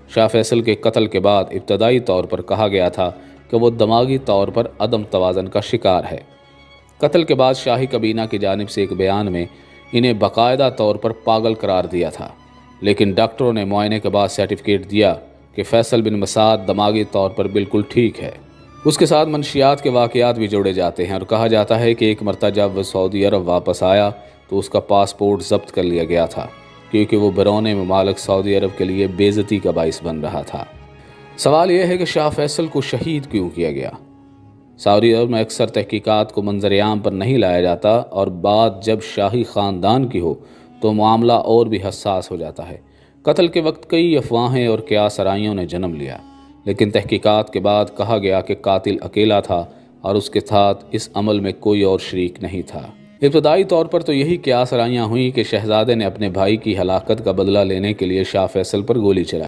شاہ فیصل کے قتل کے بعد ابتدائی طور پر کہا گیا تھا کہ وہ دماغی طور پر عدم توازن کا شکار ہے۔ قتل کے بعد شاہی کابینہ کی جانب سے ایک بیان میں انہیں باقاعدہ طور پر پاگل قرار دیا تھا، لیکن ڈاکٹروں نے معائنے کے بعد سرٹیفکیٹ دیا کہ فیصل بن مسعود دماغی طور پر بالکل ٹھیک ہے۔ اس کے ساتھ منشیات کے واقعات بھی جوڑے جاتے ہیں اور کہا جاتا ہے کہ ایک مرتبہ جب وہ سعودی عرب واپس آیا تو اس کا پاسپورٹ ضبط کر لیا گیا تھا، کیونکہ وہ بیرون ممالک سعودی عرب کے لیے بے عزتی کا باعث بن رہا تھا۔ سوال یہ ہے کہ شاہ فیصل کو شہید کیوں کیا گیا؟ سعودی عرب میں اکثر تحقیقات کو منظر عام پر نہیں لایا جاتا، اور بات جب شاہی خاندان کی ہو تو معاملہ اور بھی حساس ہو جاتا ہے۔ قتل کے وقت کئی افواہیں اور قیاس آرائیوں نے جنم لیا، لیکن تحقیقات کے بعد کہا گیا کہ قاتل اکیلا تھا اور اس کے ساتھ اس عمل میں کوئی اور شریک نہیں تھا۔ ابتدائی طور پر تو یہی قیاس آرائیاں ہوئیں کہ شہزادے نے اپنے بھائی کی ہلاکت کا بدلہ لینے کے لیے شاہ فیصل پر گولی چلائی۔